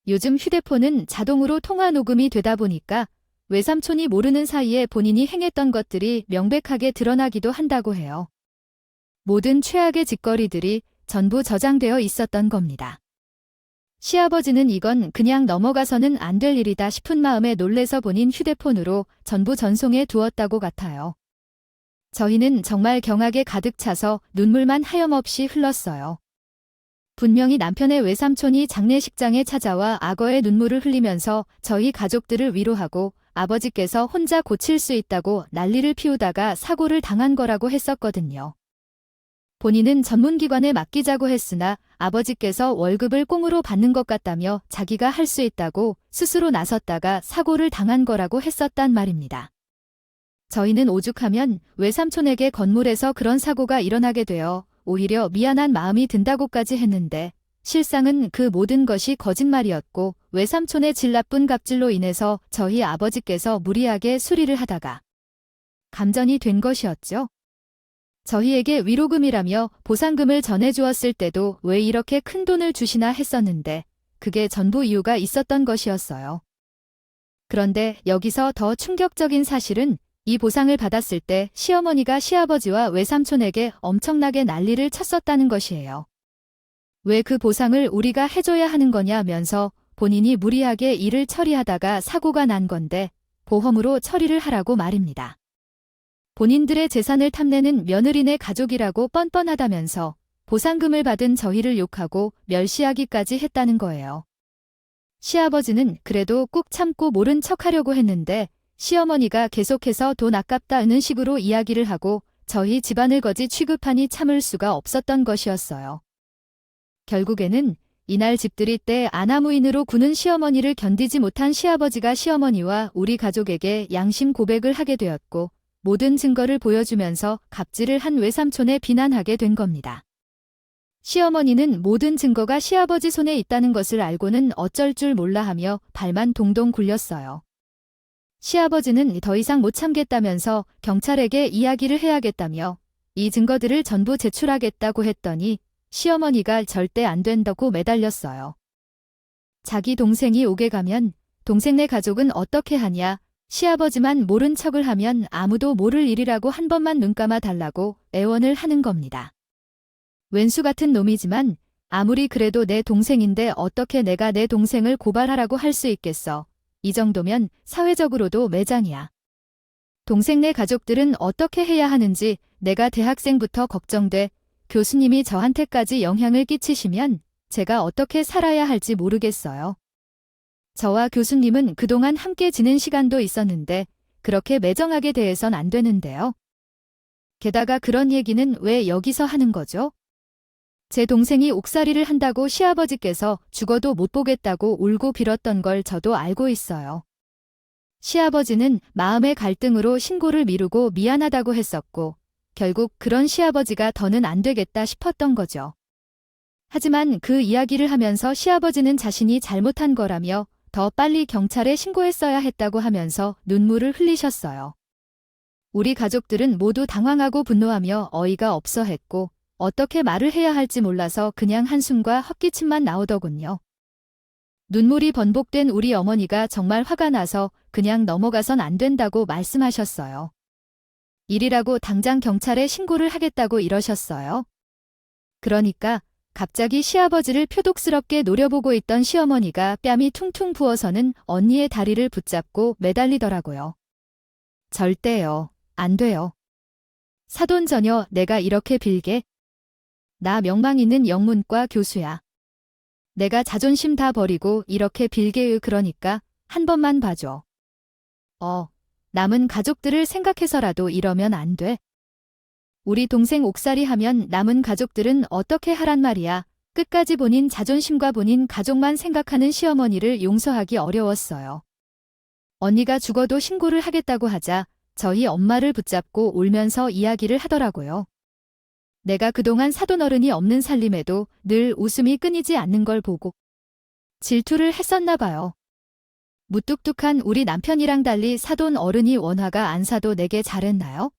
요즘 휴대폰은 자동으로 통화 녹음이 되다 보니까 외삼촌이 모르는 사이에 본인이 행했던 것들이 명백하게 드러나기도 한다고 해요. 모든 최악의 짓거리들이 전부 저장되어 있었던 겁니다. 시아버지는 이건 그냥 넘어가서는 안 될 일이다 싶은 마음에 놀래서 본인 휴대폰으로 전부 전송해 두었다고 같아요. 저희는 정말 경악에 가득 차서 눈물만 하염없이 흘렀어요. 분명히 남편의 외삼촌이 장례식장에 찾아와 악어의 눈물을 흘리면서 저희 가족들을 위로하고 아버지께서 혼자 고칠 수 있다고 난리를 피우다가 사고를 당한 거라고 했었거든요. 본인은 전문기관에 맡기자고 했으나 아버지께서 월급을 꽁으로 받는 것 같다며 자기가 할 수 있다고 스스로 나섰다가 사고를 당한 거라고 했었단 말입니다. 저희는 오죽하면 외삼촌에게 건물에서 그런 사고가 일어나게 되어 오히려 미안한 마음이 든다고까지 했는데 실상은 그 모든 것이 거짓말이었고 외삼촌의 질 나쁜 갑질로 인해서 저희 아버지께서 무리하게 수리를 하다가 감전이 된 것이었죠. 저희에게 위로금이라며 보상금을 전해주었을 때도 왜 이렇게 큰 돈을 주시나 했었는데 그게 전부 이유가 있었던 것이었어요. 그런데 여기서 더 충격적인 사실은 이 보상을 받았을 때 시어머니가 시아버지와 외삼촌에게 엄청나게 난리를 쳤었다는 것이에요. 왜 그 보상을 우리가 해줘야 하는 거냐면서 본인이 무리하게 일을 처리하다가 사고가 난 건데 보험으로 처리를 하라고 말입니다. 본인들의 재산을 탐내는 며느리네 가족이라고 뻔뻔하다면서 보상금을 받은 저희를 욕하고 멸시하기까지 했다는 거예요. 시아버지는 그래도 꾹 참고 모른 척하려고 했는데 시어머니가 계속해서 돈 아깝다는 식으로 이야기를 하고 저희 집안을 거지 취급하니 참을 수가 없었던 것이었어요. 결국에는 이날 집들이 때 아나무인으로 구는 시어머니를 견디지 못한 시아버지가 시어머니와 우리 가족에게 양심 고백을 하게 되었고 모든 증거를 보여주면서 갑질을 한 외삼촌에 비난하게 된 겁니다. 시어머니는 모든 증거가 시아버지 손에 있다는 것을 알고는 어쩔 줄 몰라 하며 발만 동동 굴렸어요. 시아버지는 더 이상 못 참겠다면서 경찰에게 이야기를 해야겠다며 이 증거들을 전부 제출하겠다고 했더니 시어머니가 절대 안 된다고 매달렸어요. 자기 동생이 옥에 가면 동생네 가족은 어떻게 하냐, 시아버지만 모른 척을 하면 아무도 모를 일이라고 한 번만 눈 감아 달라고 애원을 하는 겁니다. 왼수 같은 놈이지만 아무리 그래도 내 동생인데 어떻게 내가 내 동생을 고발하라고 할 수 있겠어. 이 정도면 사회적으로도 매장이야. 동생네 가족들은 어떻게 해야 하는지 내가 대학생부터 걱정돼 교수님이 저한테까지 영향을 끼치시면 제가 어떻게 살아야 할지 모르겠어요. 저와 교수님은 그동안 함께 지낸 시간도 있었는데 그렇게 매정하게 대해선 안 되는데요. 게다가 그런 얘기는 왜 여기서 하는 거죠? 제 동생이 옥살이를 한다고 시아버지께서 죽어도 못 보겠다고 울고 빌었던 걸 저도 알고 있어요. 시아버지는 마음의 갈등으로 신고를 미루고 미안하다고 했었고 결국 그런 시아버지가 더는 안 되겠다 싶었던 거죠. 하지만 그 이야기를 하면서 시아버지는 자신이 잘못한 거라며 더 빨리 경찰에 신고했어야 했다고 하면서 눈물을 흘리셨어요. 우리 가족들은 모두 당황하고 분노하며 어이가 없어 했고 어떻게 말을 해야 할지 몰라서 그냥 한숨과 헛기침만 나오더군요. 눈물이 번복된 우리 어머니가 정말 화가 나서 그냥 넘어가선 안 된다고 말씀하셨어요. 일이라고 당장 경찰에 신고를 하겠다고 이러셨어요. 그러니까 갑자기 시아버지를 표독스럽게 노려보고 있던 시어머니가 뺨이 퉁퉁 부어서는 언니의 다리를 붙잡고 매달리더라고요. 절대요. 안 돼요. 사돈 전혀 내가 이렇게 빌게? 나 명망 있는 영문과 교수야. 내가 자존심 다 버리고 이렇게 빌게요. 그러니까 한 번만 봐줘. 남은 가족들을 생각해서라도 이러면 안 돼. 우리 동생 옥살이 하면 남은 가족들은 어떻게 하란 말이야. 끝까지 본인 자존심과 본인 가족만 생각하는 시어머니를 용서하기 어려웠어요. 언니가 죽어도 신고를 하겠다고 하자 저희 엄마를 붙잡고 울면서 이야기를 하더라고요. 내가 그동안 사돈어른이 없는 살림에도 늘 웃음이 끊이지 않는 걸 보고 질투를 했었나 봐요. 무뚝뚝한 우리 남편이랑 달리 사돈 어른이 원화가 안 사도 내게 잘했나요?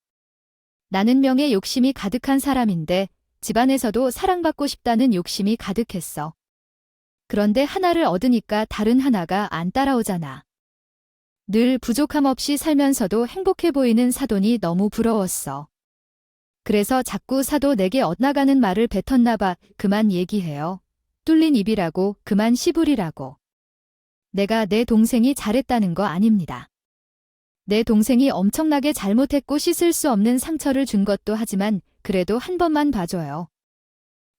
나는 명예 욕심이 가득한 사람인데 집안에서도 사랑받고 싶다는 욕심이 가득했어. 그런데 하나를 얻으니까 다른 하나가 안 따라오잖아. 늘 부족함 없이 살면서도 행복해 보이는 사돈이 너무 부러웠어. 그래서 자꾸 사도 내게 엇나가는 말을 뱉었나 봐. 그만 얘기해요. 뚫린 입이라고, 그만 씨부리라고. 내가 내 동생이 잘했다는 거 아닙니다. 내 동생이 엄청나게 잘못했고 씻을 수 없는 상처를 준 것도 하지만 그래도 한 번만 봐줘요.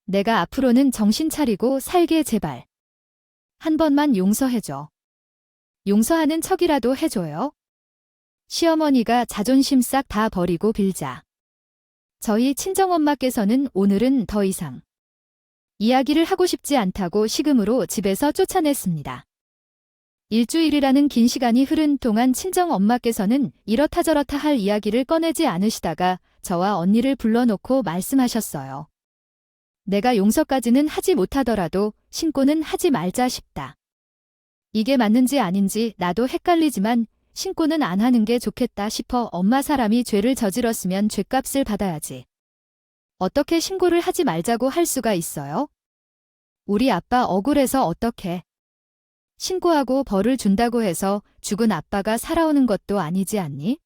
내가 앞으로는 정신 차리고 살게 제발. 한 번만 용서해줘. 용서하는 척이라도 해줘요. 시어머니가 자존심 싹 다 버리고 빌자. 저희 친정엄마께서는 오늘은 더 이상 이야기를 하고 싶지 않다고 식음으로 집에서 쫓아냈습니다. 일주일이라는 긴 시간이 흐른 동안 친정엄마께서는 이렇다 저렇다 할 이야기를 꺼내지 않으시다가 저와 언니를 불러놓고 말씀하셨어요. 내가 용서까지는 하지 못하더라도 신고는 하지 말자 싶다. 이게 맞는지 아닌지 나도 헷갈리지만 신고는 안 하는 게 좋겠다 싶어. 엄마, 사람이 죄를 저질렀으면 죄값을 받아야지. 어떻게 신고를 하지 말자고 할 수가 있어요? 우리 아빠 억울해서 어떡해. 신고하고 벌을 준다고 해서 죽은 아빠가 살아오는 것도 아니지 않니?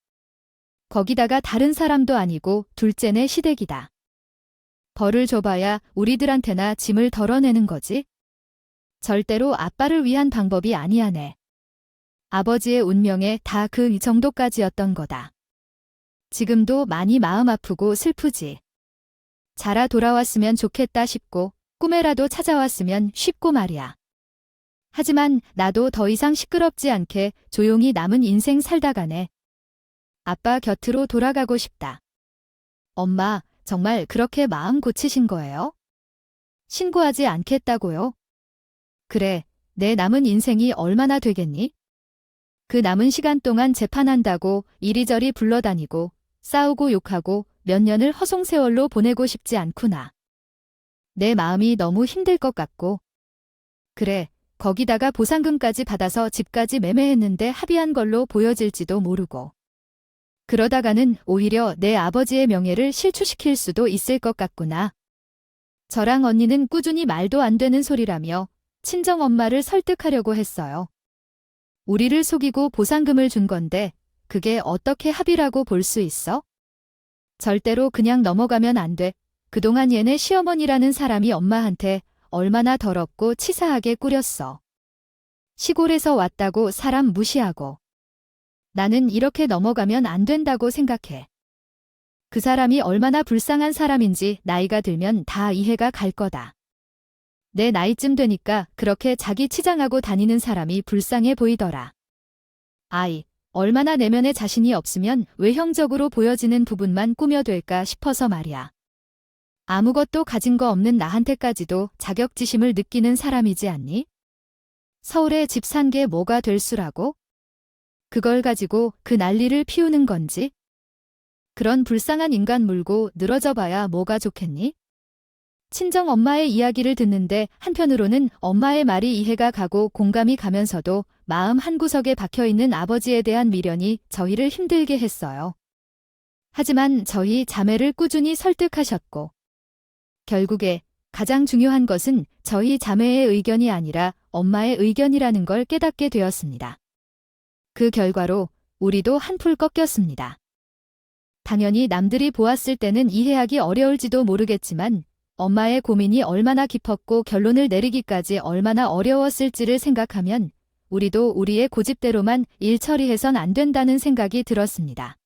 거기다가 다른 사람도 아니고 둘째네 시댁이다. 벌을 줘봐야 우리들한테나 짐을 덜어내는 거지? 절대로 아빠를 위한 방법이 아니야네. 아버지의 운명에 다 그 정도까지였던 거다. 지금도 많이 마음 아프고 슬프지. 자라 돌아왔으면 좋겠다 싶고 꿈에라도 찾아왔으면 쉽고 말이야. 하지만 나도 더 이상 시끄럽지 않게 조용히 남은 인생 살다가네. 아빠 곁으로 돌아가고 싶다. 엄마, 정말 그렇게 마음 고치신 거예요? 신고하지 않겠다고요? 그래, 내 남은 인생이 얼마나 되겠니? 그 남은 시간 동안 재판한다고 이리저리 불러다니고 싸우고 욕하고 몇 년을 허송세월로 보내고 싶지 않구나. 내 마음이 너무 힘들 것 같고. 그래, 거기다가 보상금까지 받아서 집까지 매매했는데 합의한 걸로 보여질지도 모르고. 그러다가는 오히려 내 아버지의 명예를 실추시킬 수도 있을 것 같구나. 저랑 언니는 꾸준히 말도 안 되는 소리라며 친정엄마를 설득하려고 했어요. 우리를 속이고 보상금을 준 건데 그게 어떻게 합의라고 볼 수 있어? 절대로 그냥 넘어가면 안 돼. 그동안 얘네 시어머니라는 사람이 엄마한테 얼마나 더럽고 치사하게 꾸렸어. 시골에서 왔다고 사람 무시하고 나는 이렇게 넘어가면 안 된다고 생각해. 그 사람이 얼마나 불쌍한 사람인지 나이가 들면 다 이해가 갈 거다. 내 나이쯤 되니까 그렇게 자기 치장하고 다니는 사람이 불쌍해 보이더라. 아이, 얼마나 내면에 자신이 없으면 외형적으로 보여지는 부분만 꾸며댈까 싶어서 말이야. 아무것도 가진 거 없는 나한테까지도 자격지심을 느끼는 사람이지 않니? 서울에 집 산 게 뭐가 될 수라고? 그걸 가지고 그 난리를 피우는 건지? 그런 불쌍한 인간 물고 늘어져 봐야 뭐가 좋겠니? 친정 엄마의 이야기를 듣는데 한편으로는 엄마의 말이 이해가 가고 공감이 가면서도 마음 한구석에 박혀있는 아버지에 대한 미련이 저희를 힘들게 했어요. 하지만 저희 자매를 꾸준히 설득하셨고 결국에 가장 중요한 것은 저희 자매의 의견이 아니라 엄마의 의견이라는 걸 깨닫게 되었습니다. 그 결과로 우리도 한풀 꺾였습니다. 당연히 남들이 보았을 때는 이해하기 어려울지도 모르겠지만 엄마의 고민이 얼마나 깊었고 결론을 내리기까지 얼마나 어려웠을지를 생각하면 우리도 우리의 고집대로만 일 처리해선 안 된다는 생각이 들었습니다.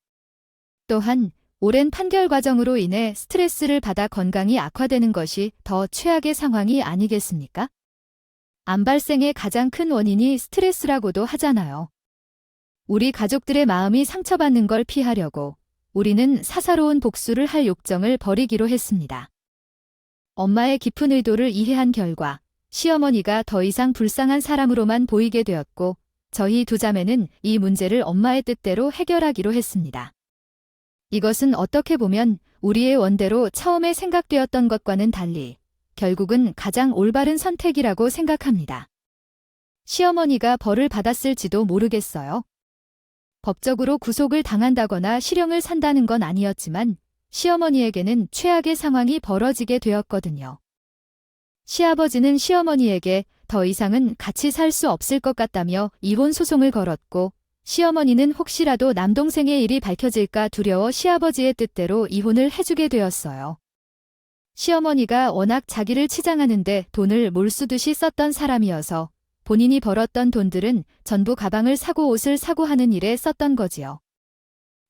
또한 오랜 판결 과정으로 인해 스트레스를 받아 건강이 악화되는 것이 더 최악의 상황이 아니겠습니까? 암 발생의 가장 큰 원인이 스트레스라고도 하잖아요. 우리 가족들의 마음이 상처받는 걸 피하려고 우리는 사사로운 복수를 할 욕정을 버리기로 했습니다. 엄마의 깊은 의도를 이해한 결과 시어머니가 더 이상 불쌍한 사람으로만 보이게 되었고 저희 두 자매는 이 문제를 엄마의 뜻대로 해결하기로 했습니다. 이것은 어떻게 보면 우리의 원대로 처음에 생각되었던 것과는 달리 결국은 가장 올바른 선택이라고 생각합니다. 시어머니가 벌을 받았을지도 모르겠어요. 법적으로 구속을 당한다거나 실형을 산다는 건 아니었지만 시어머니에게는 최악의 상황이 벌어지게 되었거든요. 시아버지는 시어머니에게 더 이상은 같이 살 수 없을 것 같다며 이혼 소송을 걸었고 시어머니는 혹시라도 남동생의 일이 밝혀질까 두려워 시아버지의 뜻대로 이혼을 해주게 되었어요. 시어머니가 워낙 자기를 치장하는데 돈을 몰수듯이 썼던 사람이어서 본인이 벌었던 돈들은 전부 가방을 사고 옷을 사고 하는 일에 썼던 거지요.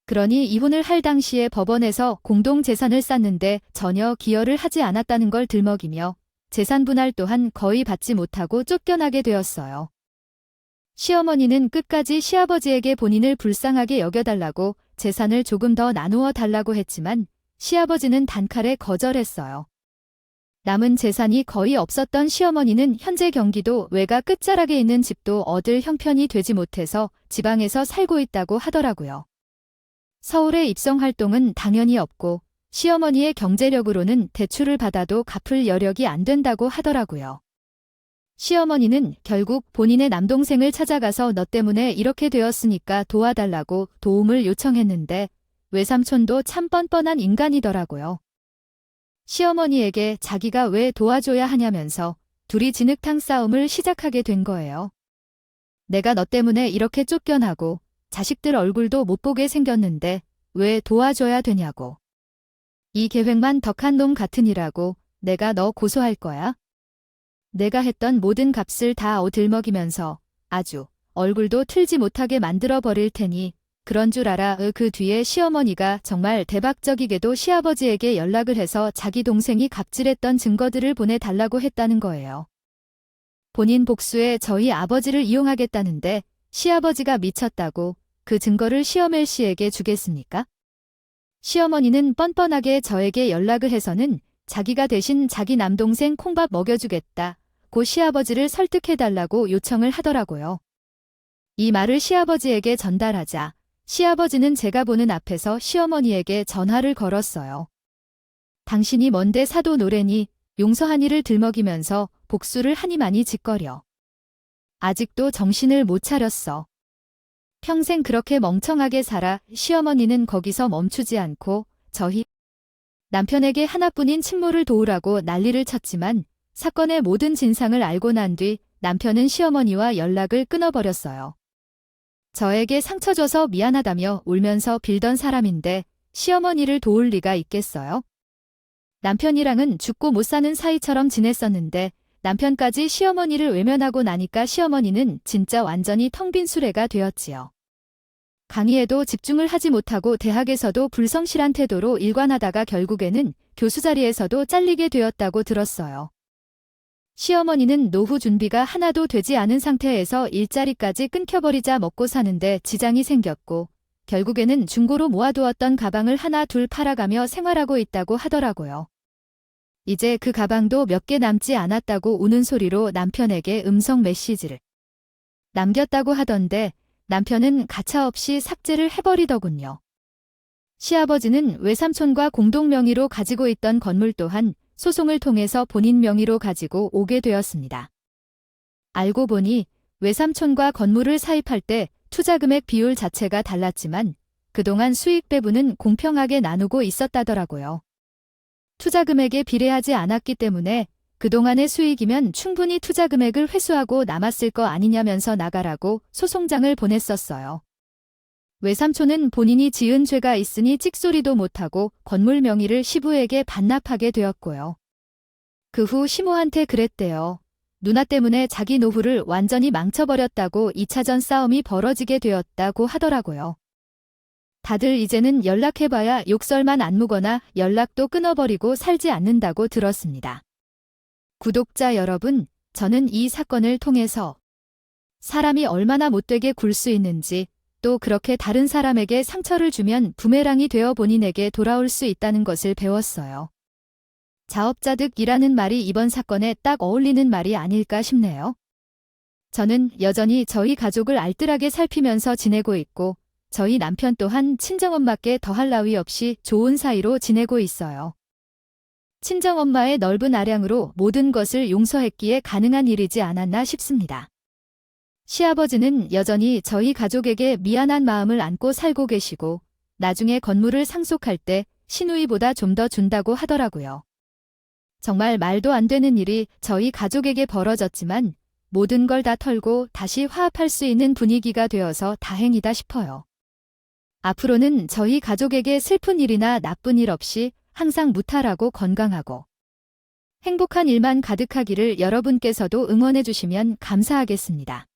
그러니 이혼을 할 당시에 법원에서 공동재산을 쌓는데 전혀 기여를 하지 않았다는 걸 들먹이며 재산 분할 또한 거의 받지 못하고 쫓겨나게 되었어요. 시어머니는 끝까지 시아버지에게 본인을 불쌍하게 여겨달라고 재산을 조금 더 나누어 달라고 했지만 시아버지는 단칼에 거절했어요. 남은 재산이 거의 없었던 시어머니는 현재 경기도 외가 끝자락에 있는 집도 얻을 형편이 되지 못해서 지방에서 살고 있다고 하더라고요. 서울의 입성 활동은 당연히 없고 시어머니의 경제력으로는 대출을 받아도 갚을 여력이 안 된다고 하더라고요. 시어머니는 결국 본인의 남동생을 찾아가서 너 때문에 이렇게 되었으니까 도와달라고 도움을 요청했는데 외삼촌도 참 뻔뻔한 인간이더라고요. 시어머니에게 자기가 왜 도와줘야 하냐면서 둘이 진흙탕 싸움을 시작하게 된 거예요. 내가 너 때문에 이렇게 쫓겨나고 자식들 얼굴도 못 보게 생겼는데 왜 도와줘야 되냐고. 이 계획만 덕한 놈 같으니라고 내가 너 고소할 거야. 내가 했던 모든 값을 다 얻을먹이면서 아주 얼굴도 틀지 못하게 만들어 버릴 테니 그런 줄 알아. 그 뒤에 시어머니가 정말 대박적이게도 시아버지에게 연락을 해서 자기 동생이 갑질했던 증거들을 보내달라고 했다는 거예요. 본인 복수에 저희 아버지를 이용하겠다는데 시아버지가 미쳤다고 그 증거를 시어멜 씨에게 주겠습니까? 시어머니는 뻔뻔하게 저에게 연락을 해서는 자기가 대신 자기 남동생 콩밥 먹여주겠다. 고 시아버지를 설득해달라고 요청을 하더라고요. 이 말을 시아버지에게 전달하자 시아버지는 제가 보는 앞에서 시어머니에게 전화를 걸었어요. 당신이 뭔데 사도 노래니 용서한 이를 들먹이면서 복수를 하니 많이 짓거려. 아직도 정신을 못 차렸어. 평생 그렇게 멍청하게 살아. 시어머니는 거기서 멈추지 않고 저희 남편에게 하나뿐인 친모를 도우라고 난리를 쳤지만 사건의 모든 진상을 알고 난 뒤 남편은 시어머니와 연락을 끊어버렸어요. 저에게 상처 줘서 미안하다며 울면서 빌던 사람인데 시어머니를 도울 리가 있겠어요? 남편이랑은 죽고 못 사는 사이처럼 지냈었는데 남편까지 시어머니를 외면하고 나니까 시어머니는 진짜 완전히 텅 빈 수레가 되었지요. 강의에도 집중을 하지 못하고 대학에서도 불성실한 태도로 일관하다가 결국에는 교수 자리에서도 잘리게 되었다고 들었어요. 시어머니는 노후 준비가 하나도 되지 않은 상태에서 일자리까지 끊겨버리자 먹고 사는데 지장이 생겼고 결국에는 중고로 모아두었던 가방을 하나 둘 팔아가며 생활하고 있다고 하더라고요. 이제 그 가방도 몇 개 남지 않았다고 우는 소리로 남편에게 음성 메시지를 남겼다고 하던데 남편은 가차없이 삭제를 해버리더군요. 시아버지는 외삼촌과 공동 명의로 가지고 있던 건물 또한 소송을 통해서 본인 명의로 가지고 오게 되었습니다. 알고 보니 외삼촌과 건물을 사입할 때 투자금액 비율 자체가 달랐지만 그동안 수익 배분은 공평하게 나누고 있었다더라고요. 투자금액에 비례하지 않았기 때문에 그동안의 수익이면 충분히 투자금액을 회수하고 남았을 거 아니냐면서 나가라고 소송장을 보냈었어요. 외삼촌은 본인이 지은 죄가 있으니 찍소리도 못하고 건물 명의를 시부에게 반납하게 되었고요. 그 후 시모한테 그랬대요. 누나 때문에 자기 노후를 완전히 망쳐버렸다고 2차전 싸움이 벌어지게 되었다고 하더라고요. 다들 이제는 연락해봐야 욕설만 안 묻거나 연락도 끊어버리고 살지 않는다고 들었습니다. 구독자 여러분, 저는 이 사건을 통해서 사람이 얼마나 못되게 굴 수 있는지 또 그렇게 다른 사람에게 상처를 주면 부메랑이 되어 본인에게 돌아올 수 있다는 것을 배웠어요. 자업자득이라는 말이 이번 사건에 딱 어울리는 말이 아닐까 싶네요. 저는 여전히 저희 가족을 알뜰하게 살피면서 지내고 있고 저희 남편 또한 친정엄마께 더할 나위 없이 좋은 사이로 지내고 있어요. 친정엄마의 넓은 아량으로 모든 것을 용서했기에 가능한 일이지 않았나 싶습니다. 시아버지는 여전히 저희 가족에게 미안한 마음을 안고 살고 계시고 나중에 건물을 상속할 때 시누이보다 좀 더 준다고 하더라고요. 정말 말도 안 되는 일이 저희 가족에게 벌어졌지만 모든 걸 다 털고 다시 화합할 수 있는 분위기가 되어서 다행이다 싶어요. 앞으로는 저희 가족에게 슬픈 일이나 나쁜 일 없이 항상 무탈하고 건강하고 행복한 일만 가득하기를 여러분께서도 응원해 주시면 감사하겠습니다.